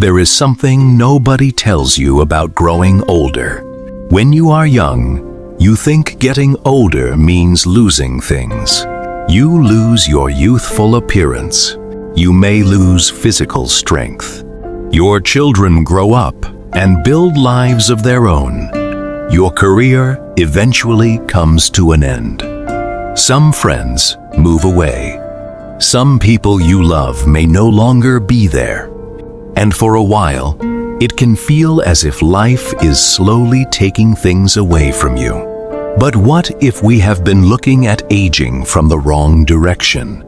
There is something nobody tells you about growing older. When you are young, you think getting older means losing things. You lose your youthful appearance. You may lose physical strength. Your children grow up and build lives of their own. Your career eventually comes to an end. Some friends move away. Some people you love may no longer be there. And for a while, it can feel as if life is slowly taking things away from you. But what if we have been looking at aging from the wrong direction?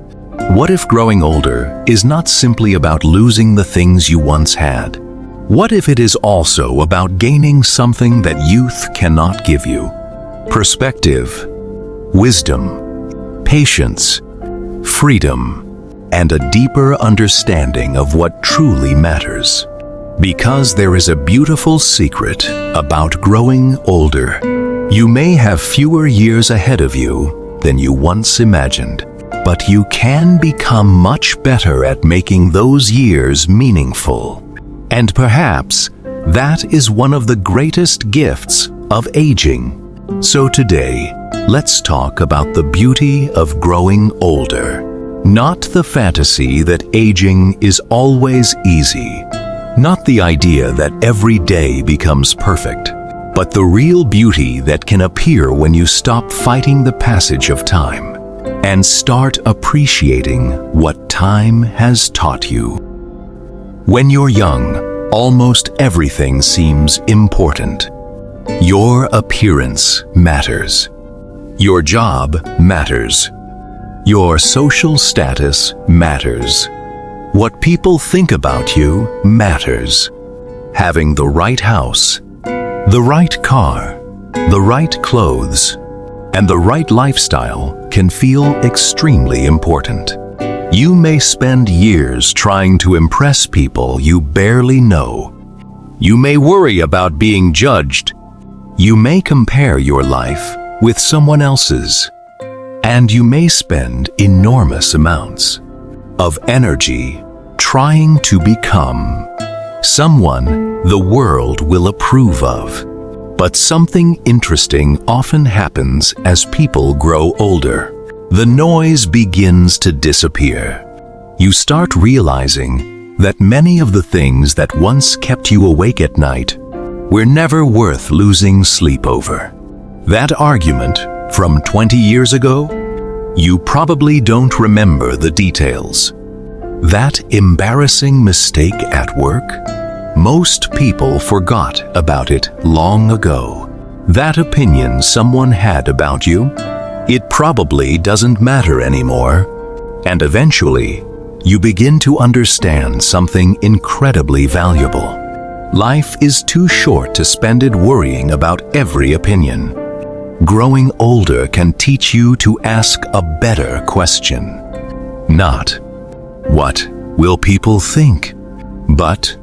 What if growing older is not simply about losing the things you once had? What if it is also about gaining something that youth cannot give you? Perspective, wisdom, patience, freedom, and a deeper understanding of what truly matters. Because there is a beautiful secret about growing older. You may have fewer years ahead of you than you once imagined, but you can become much better at making those years meaningful. And perhaps that is one of the greatest gifts of aging. So today, let's talk about the beauty of growing older. Not the fantasy that aging is always easy. Not the idea that every day becomes perfect, but the real beauty that can appear when you stop fighting the passage of time and start appreciating what time has taught you. When you're young, almost everything seems important. Your appearance matters. Your job matters. Your social status matters. What people think about you matters. Having the right house, the right car, the right clothes, and the right lifestyle can feel extremely important. You may spend years trying to impress people you barely know. You may worry about being judged. You may compare your life with someone else's. And you may spend enormous amounts of energy trying to become someone the world will approve of. But something interesting often happens as people grow older. The noise begins to disappear. You start realizing that many of the things that once kept you awake at night were never worth losing sleep over. That argument from 20 years ago, you probably don't remember the details. That embarrassing mistake at work, most people forgot about it long ago. That opinion someone had about you, it probably doesn't matter anymore. And eventually, you begin to understand something incredibly valuable. Life is too short to spend it worrying about every opinion. Growing older can teach you to ask a better question. Not, what will people think? But,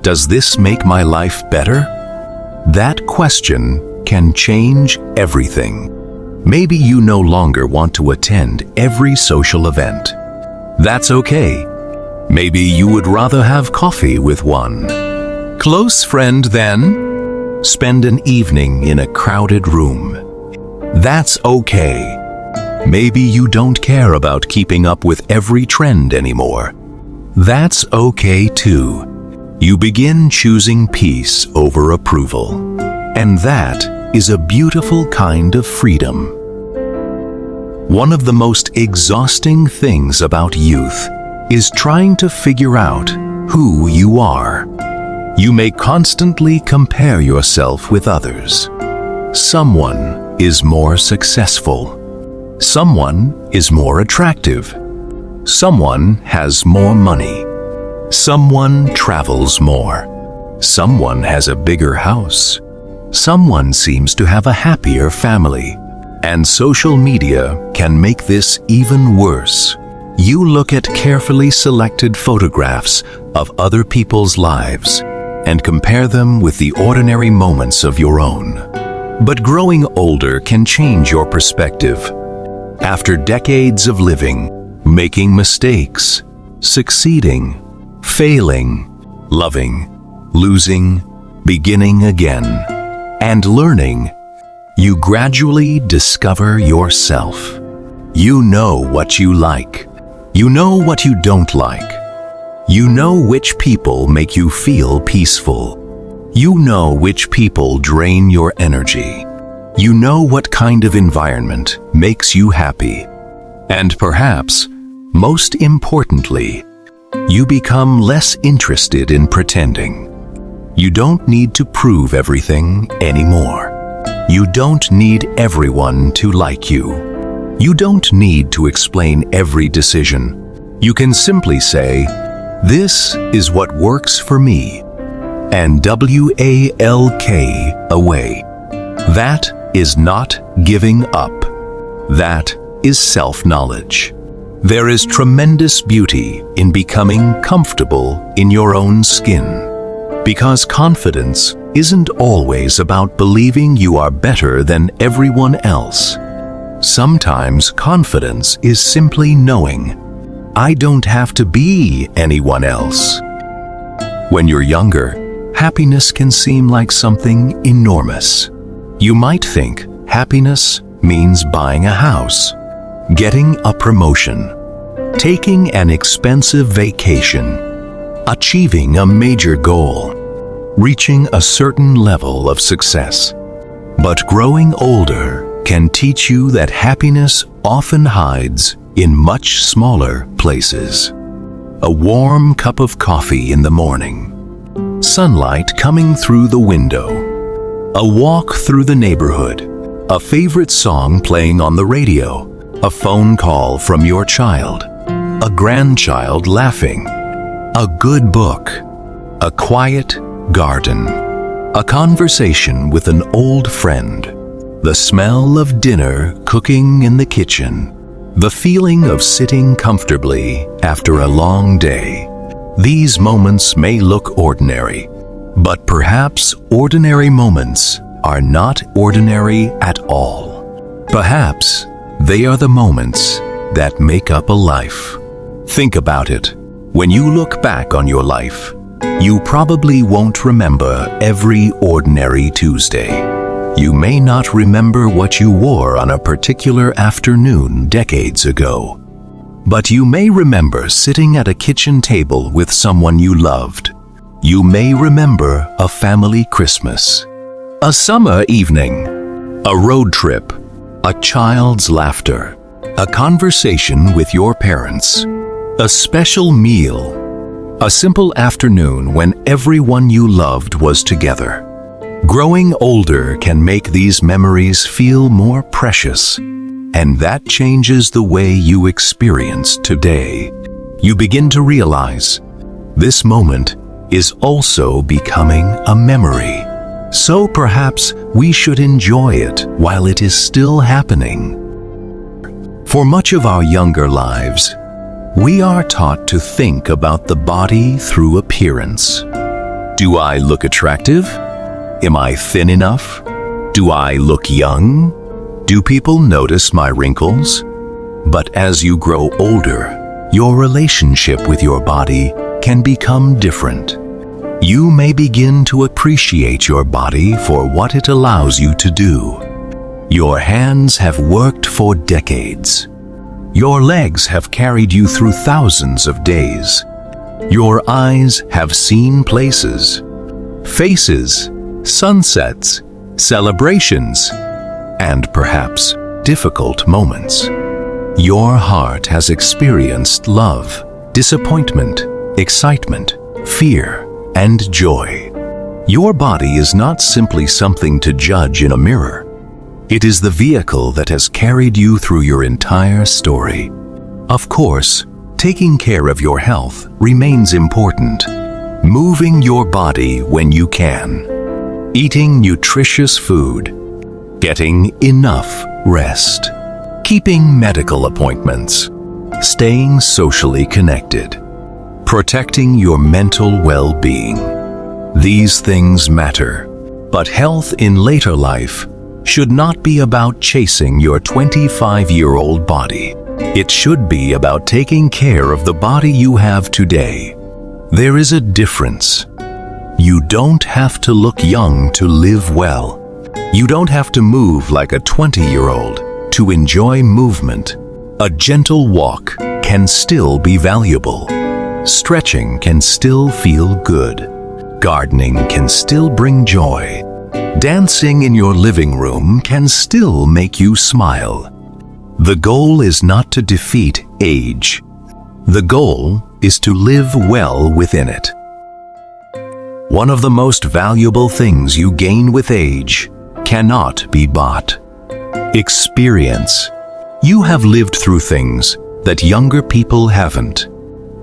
does this make my life better? That question can change everything. Maybe you no longer want to attend every social event. That's okay. Maybe you would rather have coffee with one close friend than spend an evening in a crowded room. That's okay. Maybe you don't care about keeping up with every trend anymore. That's okay too. You begin choosing peace over approval. And that is a beautiful kind of freedom. One of the most exhausting things about youth is trying to figure out who you are. You may constantly compare yourself with others. Someone is more successful. Someone is more attractive. Someone has more money. Someone travels more. Someone has a bigger house. Someone seems to have a happier family. And social media can make this even worse. You look at carefully selected photographs of other people's lives and compare them with the ordinary moments of your own. But growing older can change your perspective. After decades of living, making mistakes, succeeding, failing, loving, losing, beginning again, and learning, you gradually discover yourself. You know what you like. You know what you don't like. You know which people make you feel peaceful. You know which people drain your energy. You know what kind of environment makes you happy. And perhaps, most importantly, you become less interested in pretending. You don't need to prove everything anymore. You don't need everyone to like you. You don't need to explain every decision. You can simply say, "This is what works for me," and walk away. That is not giving up. That is self-knowledge. There is tremendous beauty in becoming comfortable in your own skin. Because confidence isn't always about believing you are better than everyone else. Sometimes confidence is simply knowing, I don't have to be anyone else. When you're younger, happiness can seem like something enormous. You might think happiness means buying a house, getting a promotion, taking an expensive vacation, achieving a major goal, reaching a certain level of success. But growing older can teach you that happiness often hides in much smaller places. A warm cup of coffee in the morning, sunlight coming through the window, a walk through the neighborhood, a favorite song playing on the radio, a phone call from your child, a grandchild laughing, a good book, a quiet garden, a conversation with an old friend, the smell of dinner cooking in the kitchen, the feeling of sitting comfortably after a long day. These moments may look ordinary, but perhaps ordinary moments are not ordinary at all. Perhaps they are the moments that make up a life. Think about it. When you look back on your life, you probably won't remember every ordinary Tuesday. You may not remember what you wore on a particular afternoon decades ago. But you may remember sitting at a kitchen table with someone you loved. You may remember a family Christmas, a summer evening, a road trip, a child's laughter, a conversation with your parents, a special meal, a simple afternoon when everyone you loved was together. Growing older can make these memories feel more precious, and that changes the way you experience today. You begin to realize this moment is also becoming a memory. So perhaps we should enjoy it while it is still happening. For much of our younger lives, we are taught to think about the body through appearance. Do I look attractive? Am I thin enough? Do I look young? Do people notice my wrinkles? But as you grow older, your relationship with your body can become different. You may begin to appreciate your body for what it allows you to do. Your hands have worked for decades. Your legs have carried you through thousands of days. Your eyes have seen places, faces, sunsets, celebrations, and perhaps difficult moments. Your heart has experienced love, disappointment, excitement, fear, and joy. Your body is not simply something to judge in a mirror. It is the vehicle that has carried you through your entire story. Of course, taking care of your health remains important. Moving your body when you can. Eating nutritious food. Getting enough rest. Keeping medical appointments. Staying socially connected. Protecting your mental well-being. These things matter, but health in later life should not be about chasing your 25-year-old body. It should be about taking care of the body you have today. There is a difference. You don't have to look young to live well. You don't have to move like a 20-year-old to enjoy movement. A gentle walk can still be valuable. Stretching can still feel good. Gardening can still bring joy. Dancing in your living room can still make you smile. The goal is not to defeat age. The goal is to live well within it. One of the most valuable things you gain with age cannot be bought. Experience. You have lived through things that younger people haven't.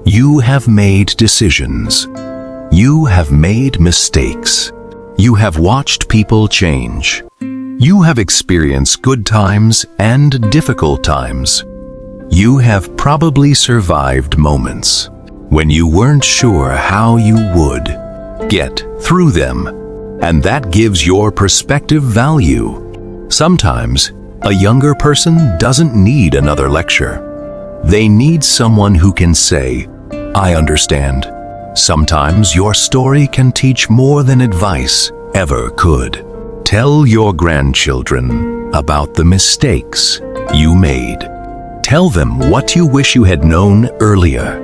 You have made decisions. You have made mistakes. You have watched people change. You have experienced good times and difficult times. You have probably survived moments when you weren't sure how you would get through them, and that gives your perspective value. Sometimes, a younger person doesn't need another lecture. They need someone who can say, "I understand." Sometimes your story can teach more than advice ever could. Tell your grandchildren about the mistakes you made. Tell them what you wish you had known earlier.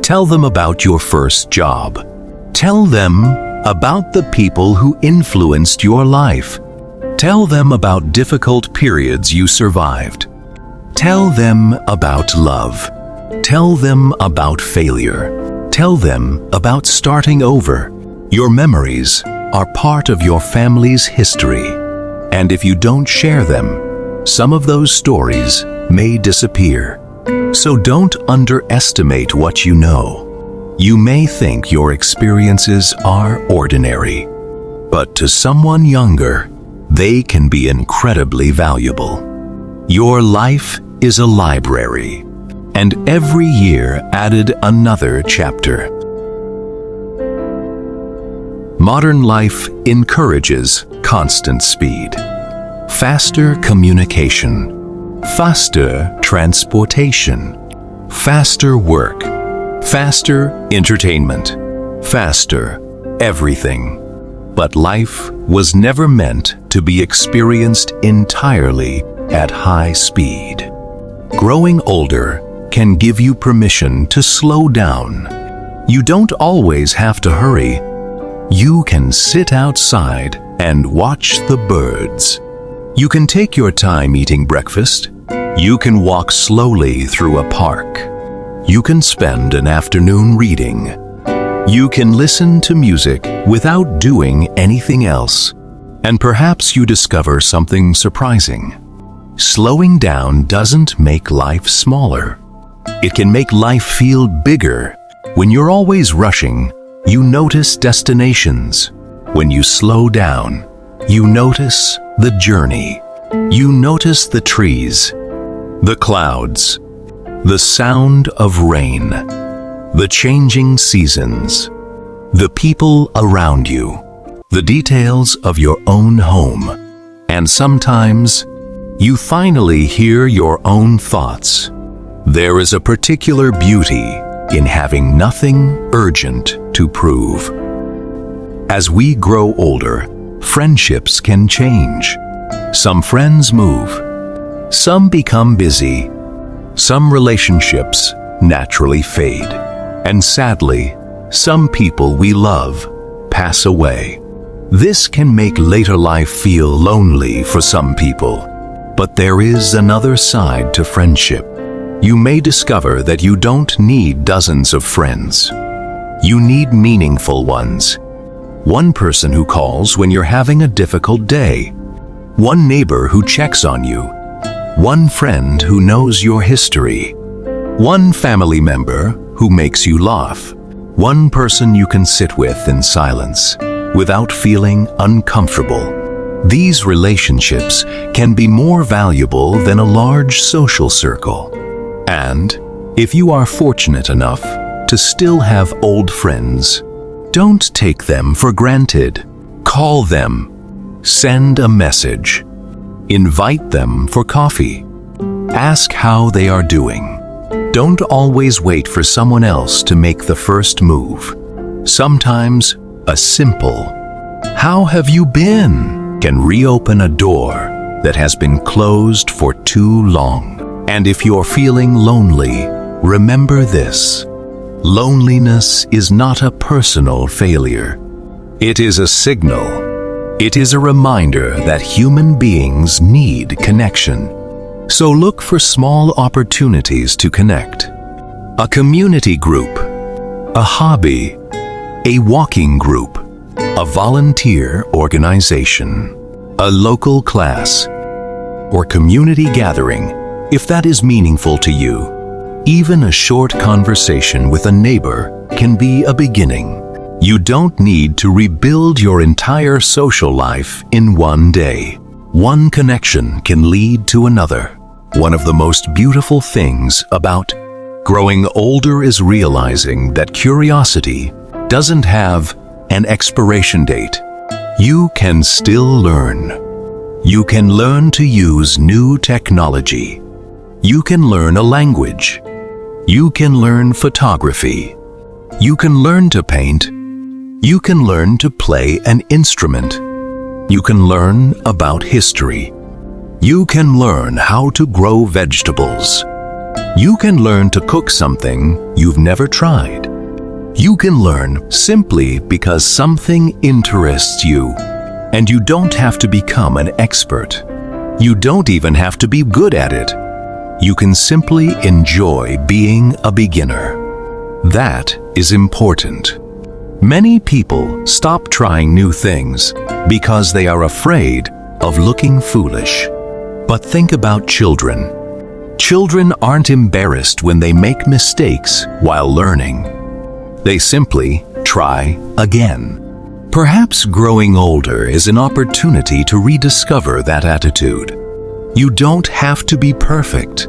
Tell them about your first job. Tell them about the people who influenced your life. Tell them about difficult periods you survived. Tell them about love. Tell them about failure. Tell them about starting over. Your memories are part of your family's history, and if you don't share them, some of those stories may disappear. So don't underestimate what you know. You may think your experiences are ordinary, but to someone younger, they can be incredibly valuable. Your life is a library, and every year added another chapter. Modern life encourages constant speed, faster communication, faster transportation, faster work, faster entertainment, faster everything. But life was never meant to be experienced entirely at high speed. Growing older can give you permission to slow down. You don't always have to hurry. You can sit outside and watch the birds. You can take your time eating breakfast. You can walk slowly through a park. You can spend an afternoon reading. You can listen to music without doing anything else. And perhaps you discover something surprising. Slowing down doesn't make life smaller. It can make life feel bigger. When you're always rushing, you notice destinations. When you slow down, you notice the journey. You notice the trees, the clouds, the sound of rain, the changing seasons, the people around you, the details of your own home. And sometimes, you finally hear your own thoughts. There is a particular beauty in having nothing urgent to prove. As we grow older, friendships can change. Some friends move. Some become busy. Some relationships naturally fade. And sadly, some people we love pass away. This can make later life feel lonely for some people. But there is another side to friendship. You may discover that you don't need dozens of friends. You need meaningful ones. One person who calls when you're having a difficult day. One neighbor who checks on you. One friend who knows your history. One family member who makes you laugh. One person you can sit with in silence without feeling uncomfortable. These relationships can be more valuable than a large social circle. And if you are fortunate enough to still have old friends, don't take them for granted. Call them. Send a message. Invite them for coffee. Ask how they are doing. Don't always wait for someone else to make the first move. Sometimes a simple "How have you been?" can reopen a door that has been closed for too long. And if you're feeling lonely, remember this: loneliness is not a personal failure. It is a signal. It is a reminder that human beings need connection. So look for small opportunities to connect. A community group, a hobby, a walking group, a volunteer organization, a local class, or community gathering, if that is meaningful to you. Even a short conversation with a neighbor can be a beginning. You don't need to rebuild your entire social life in one day. One connection can lead to another. One of the most beautiful things about growing older is realizing that curiosity doesn't have an expiration date. You can still learn. You can learn to use new technology. You can learn a language. You can learn photography. You can learn to paint. You can learn to play an instrument. You can learn about history. You can learn how to grow vegetables. You can learn to cook something you've never tried. You can learn simply because something interests you. And you don't have to become an expert. You don't even have to be good at it. You can simply enjoy being a beginner. That is important. Many people stop trying new things because they are afraid of looking foolish. But think about children. Children aren't embarrassed when they make mistakes while learning. They simply try again. Perhaps growing older is an opportunity to rediscover that attitude. You don't have to be perfect.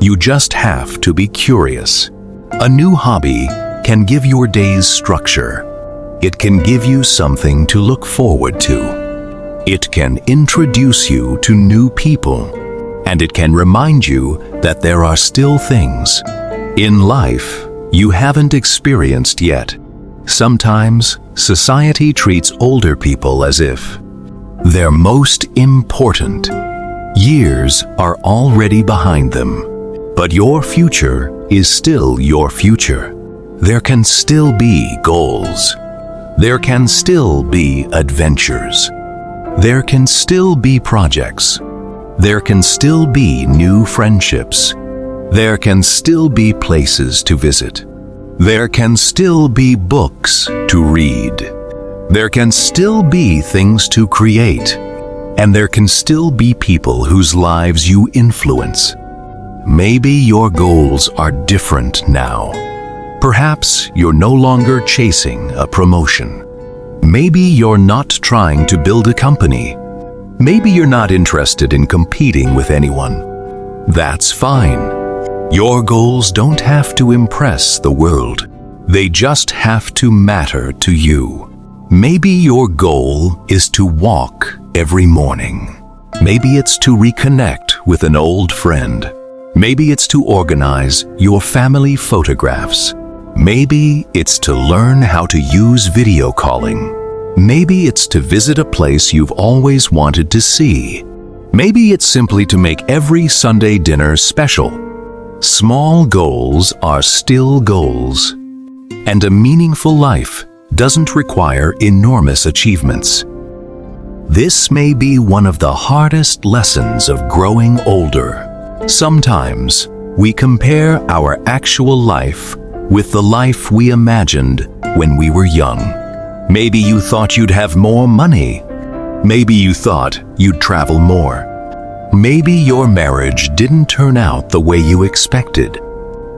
You just have to be curious. A new hobby can give your days structure. It can give you something to look forward to. It can introduce you to new people. And it can remind you that there are still things in life you haven't experienced yet. Sometimes society treats older people as if they're most important. Years are already behind them. But your future is still your future. There can still be goals. There can still be adventures. There can still be projects. There can still be new friendships. There can still be places to visit. There can still be books to read. There can still be things to create. And there can still be people whose lives you influence. Maybe your goals are different now. Perhaps you're no longer chasing a promotion. Maybe you're not trying to build a company. Maybe you're not interested in competing with anyone. That's fine. Your goals don't have to impress the world. They just have to matter to you. Maybe your goal is to walk every morning. Maybe it's to reconnect with an old friend. Maybe it's to organize your family photographs. Maybe it's to learn how to use video calling. Maybe it's to visit a place you've always wanted to see. Maybe it's simply to make every Sunday dinner special. Small goals are still goals. And a meaningful life doesn't require enormous achievements. This may be one of the hardest lessons of growing older. Sometimes we compare our actual life with the life we imagined when we were young. Maybe you thought you'd have more money. Maybe you thought you'd travel more. Maybe your marriage didn't turn out the way you expected.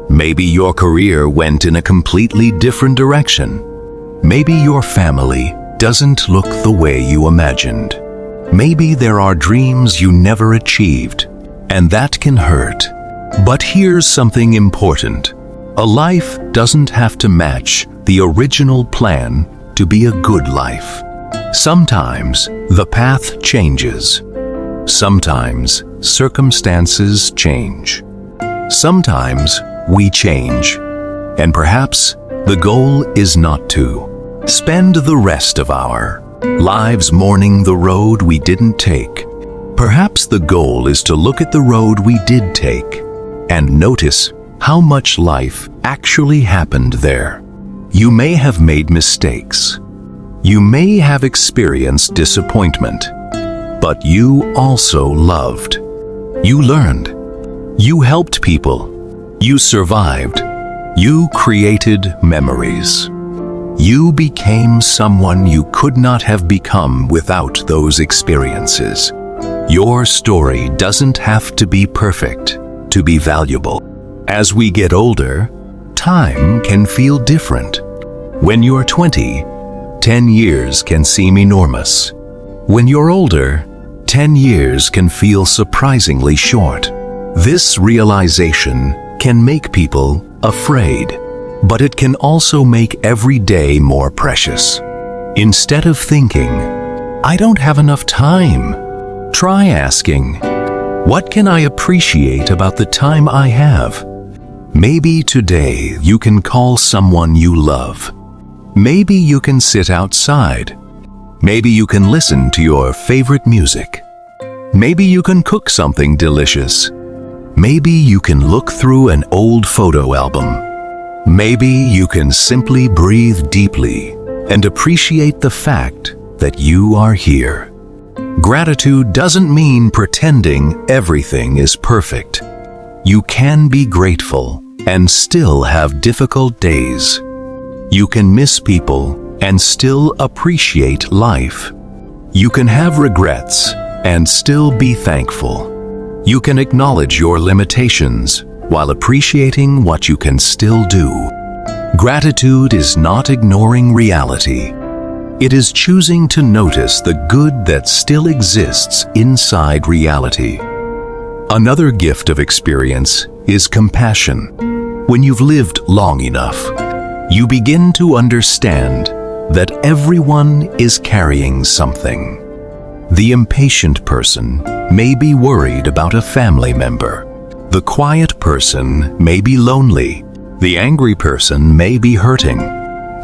Maybe your career went in a completely different direction. Maybe your family doesn't look the way you imagined. Maybe there are dreams you never achieved, and that can hurt. But here's something important. A life doesn't have to match the original plan to be a good life. Sometimes the path changes. Sometimes circumstances change. Sometimes we change. And perhaps the goal is not to. spend the rest of our lives mourning the road we didn't take. Perhaps the goal is to look at the road we did take and notice how much life actually happened there. You may have made mistakes. You may have experienced disappointment, but you also loved. You learned. You helped people. You survived. You created memories. You became someone you could not have become without those experiences. Your story doesn't have to be perfect to be valuable. As we get older, time can feel different. When you're 20, 10 years can seem enormous. When you're older, 10 years can feel surprisingly short. This realization can make people afraid, but it can also make every day more precious. Instead of thinking, "I don't have enough time," try asking, "What can I appreciate about the time I have?" Maybe today you can call someone you love. Maybe you can sit outside. Maybe you can listen to your favorite music. Maybe you can cook something delicious. Maybe you can look through an old photo album. Maybe you can simply breathe deeply and appreciate the fact that you are here. Gratitude doesn't mean pretending everything is perfect. You can be grateful and still have difficult days. You can miss people and still appreciate life. You can have regrets and still be thankful. You can acknowledge your limitations while appreciating what you can still do. Gratitude is not ignoring reality. It is choosing to notice the good that still exists inside reality. Another gift of experience is compassion. When you've lived long enough, you begin to understand that everyone is carrying something. The impatient person may be worried about a family member. The quiet person may be lonely. The angry person may be hurting.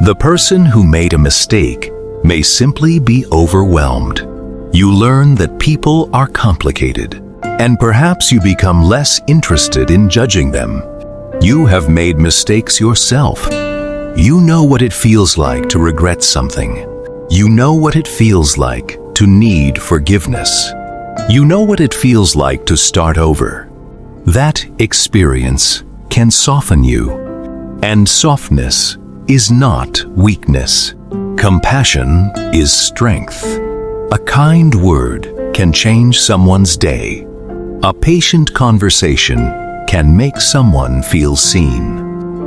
The person who made a mistake may simply be overwhelmed. You learn that people are complicated, and perhaps you become less interested in judging them. You have made mistakes yourself. You know what it feels like to regret something. You know what it feels like to need forgiveness. You know what it feels like to start over. That experience can soften you, and softness is not weakness. Compassion is strength. A kind word can change someone's day. A patient conversation can make someone feel seen.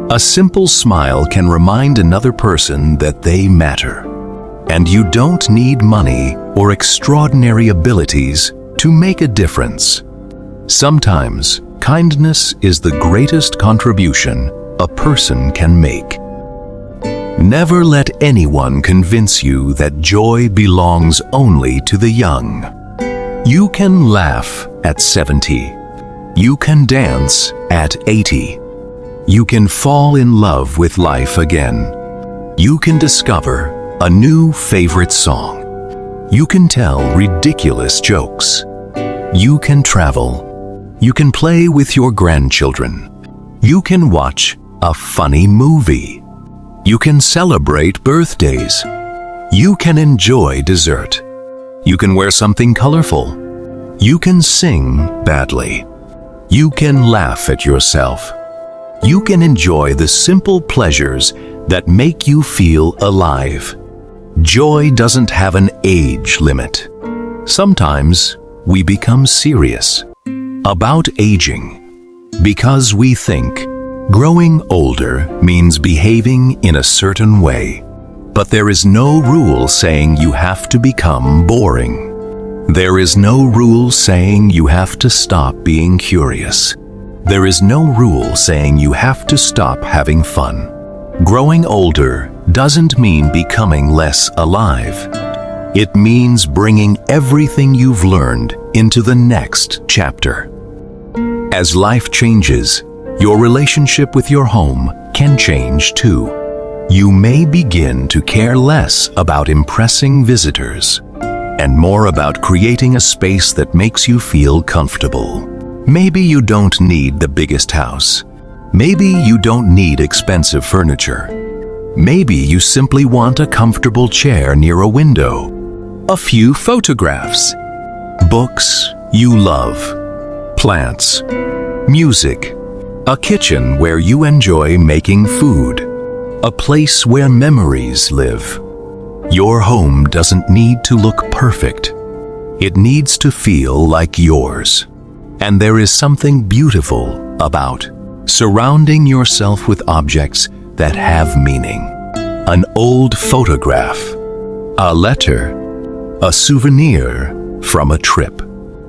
A simple smile can remind another person that they matter. And you don't need money or extraordinary abilities to make a difference. Sometimes, kindness is the greatest contribution a person can make. Never let anyone convince you that joy belongs only to the young. You can laugh at 70. You can dance at 80. You can fall in love with life again. You can discover a new favorite song. You can tell ridiculous jokes. You can travel. You can play with your grandchildren. You can watch a funny movie. You can celebrate birthdays. You can enjoy dessert. You can wear something colorful. You can sing badly. You can laugh at yourself. You can enjoy the simple pleasures that make you feel alive. Joy doesn't have an age limit. Sometimes we become serious about aging because we think growing older means behaving in a certain way. But there is no rule saying you have to become boring. There is no rule saying you have to stop being curious. There is no rule saying you have to stop having fun. Growing older doesn't mean becoming less alive. It means bringing everything you've learned into the next chapter. As life changes, your relationship with your home can change too. you may begin to care less about impressing visitors and more about creating a space that makes you feel comfortable. Maybe you don't need the biggest house. Maybe you don't need expensive furniture. Maybe you simply want a comfortable chair near a window, a few photographs, books you love, plants, music, a kitchen where you enjoy making food, a place where memories live. Your home doesn't need to look perfect. It needs to feel like yours. And there is something beautiful about surrounding yourself with objects that have meaning. An old photograph, a letter, a souvenir from a trip,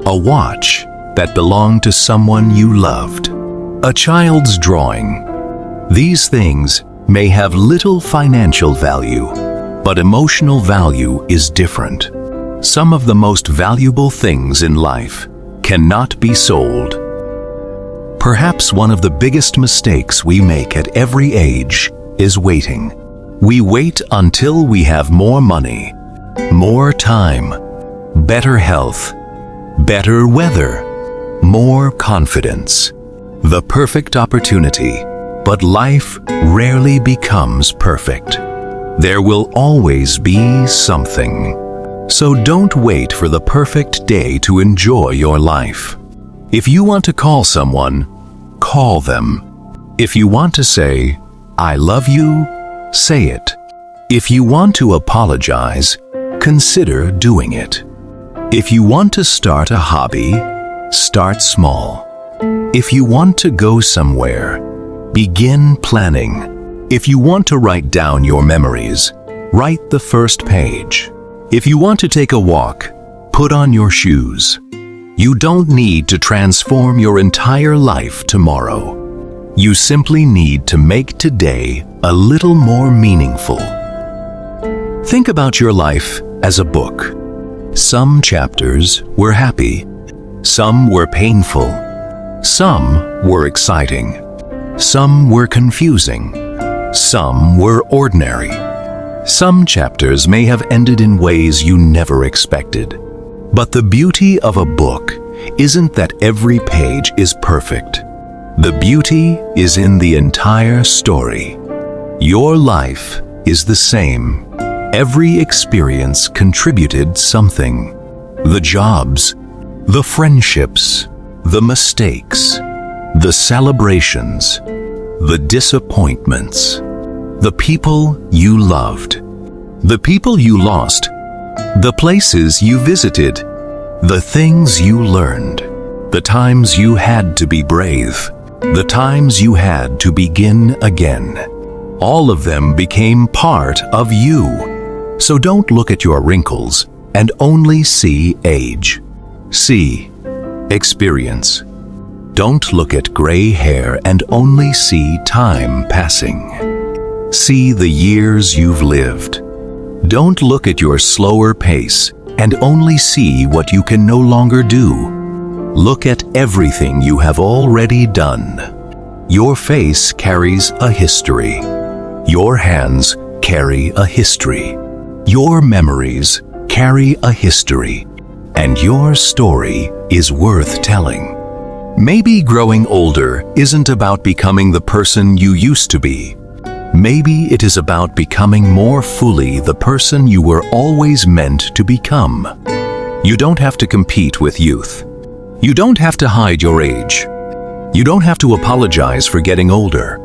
a watch that belonged to someone you loved, a child's drawing. These things may have little financial value, but emotional value is different. Some of the most valuable things in life cannot be sold. Perhaps one of the biggest mistakes we make at every age is waiting. We wait until we have more money, more time, better health, better weather, more confidence, the perfect opportunity. But life rarely becomes perfect. There will always be something. So don't wait for the perfect day to enjoy your life. If you want to call someone, call them. If you want to say, "I love you," say it. If you want to apologize, consider doing it. If you want to start a hobby, start small. If you want to go somewhere, begin planning. If you want to write down your memories, write the first page. If you want to take a walk, put on your shoes. You don't need to transform your entire life tomorrow. You simply need to make today a little more meaningful. Think about your life as a book. Some chapters were happy. Some were painful. Some were exciting. Some were confusing. Some were ordinary. Some chapters may have ended in ways you never expected. But the beauty of a book isn't that every page is perfect. The beauty is in the entire story. Your life is the same. Every experience contributed something. The jobs, the friendships, the mistakes, the celebrations, the disappointments, the people you loved, the people you lost, the places you visited, the things you learned, the times you had to be brave, the times you had to begin again. All of them became part of you. So don't look at your wrinkles and only see age. See experience. Don't look at gray hair and only see time passing. See the years you've lived. Don't look at your slower pace and only see what you can no longer do. Look at everything you have already done. Your face carries a history. Your hands carry a history. Your memories carry a history. And your story is worth telling. Maybe growing older isn't about becoming the person you used to be. Maybe it is about becoming more fully the person you were always meant to become. You don't have to compete with youth. You don't have to hide your age. You don't have to apologize for getting older.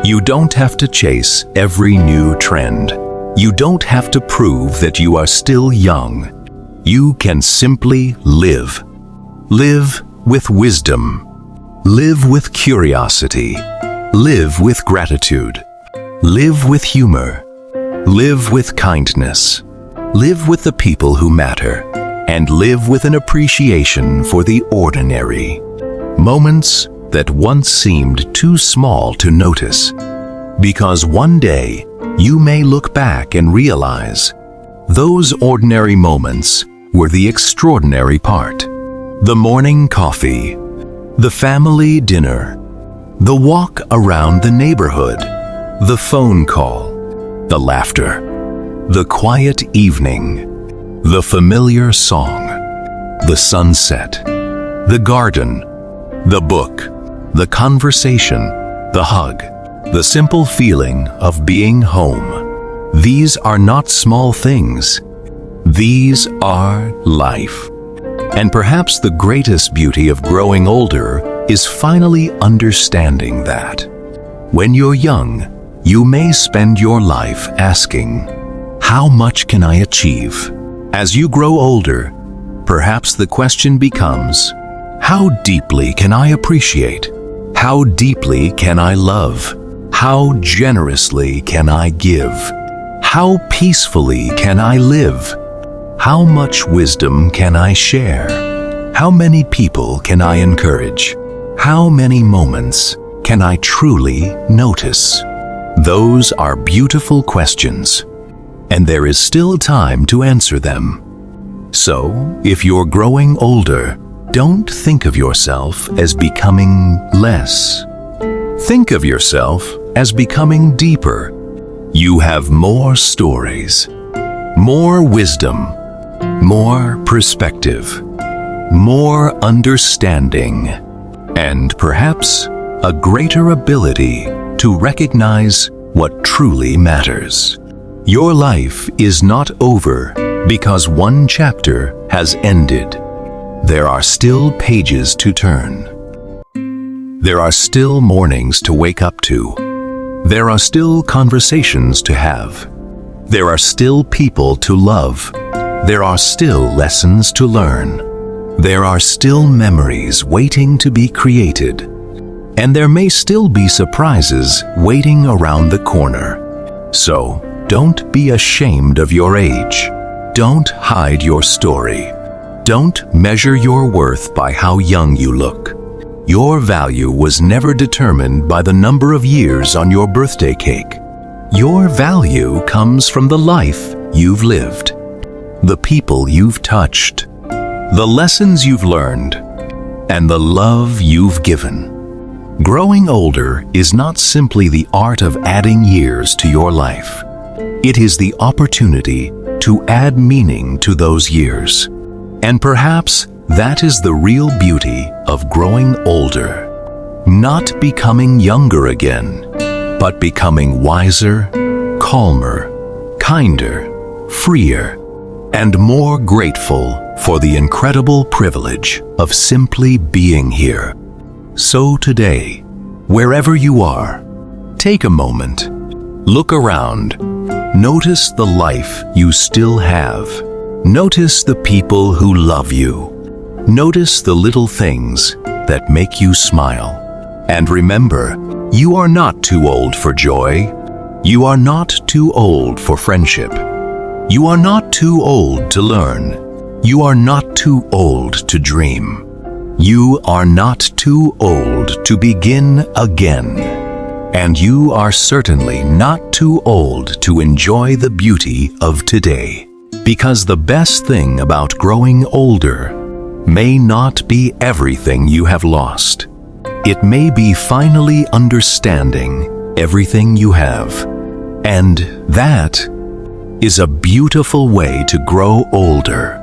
You don't have to chase every new trend. You don't have to prove that you are still young. You can simply live. Live with wisdom. Live with curiosity. Live with gratitude. Live with humor. Live with kindness. Live with the people who matter. And live with an appreciation for the ordinary. Moments that once seemed too small to notice. Because one day, you may look back and realize those ordinary moments were the extraordinary part. The morning coffee, the family dinner, the walk around the neighborhood, the phone call, the laughter, the quiet evening, the familiar song, the sunset, the garden, the book, the conversation, the hug, the simple feeling of being home. These are not small things. These are life. And perhaps the greatest beauty of growing older is finally understanding that. When you're young, you may spend your life asking, "How much can I achieve?" As you grow older, perhaps the question becomes, "How deeply can I appreciate? How deeply can I love? How generously can I give? How peacefully can I live? How much wisdom can I share? How many people can I encourage? How many moments can I truly notice?" Those are beautiful questions, and there is still time to answer them. So, if you're growing older, don't think of yourself as becoming less. Think of yourself as becoming deeper. You have more stories, more wisdom, more perspective, more understanding, and perhaps a greater ability to recognize what truly matters. Your life is not over because one chapter has ended. There are still pages to turn. There are still mornings to wake up to. There are still conversations to have. There are still people to love. There are still lessons to learn. There are still memories waiting to be created. And there may still be surprises waiting around the corner. So, don't be ashamed of your age. Don't hide your story. Don't measure your worth by how young you look. Your value was never determined by the number of years on your birthday cake. Your value comes from the life you've lived, the people you've touched, the lessons you've learned, and the love you've given. Growing older is not simply the art of adding years to your life. It is the opportunity to add meaning to those years. And perhaps that is the real beauty of growing older. Not becoming younger again, but becoming wiser, calmer, kinder, freer, and more grateful for the incredible privilege of simply being here. So today, wherever you are, take a moment, look around, notice the life you still have. Notice the people who love you. Notice the little things that make you smile. And remember, you are not too old for joy. You are not too old for friendship. You are not too old to learn. You are not too old to dream. You are not too old to begin again. And you are certainly not too old to enjoy the beauty of today. Because the best thing about growing older may not be everything you have lost. It may be finally understanding everything you have. And that is a beautiful way to grow older.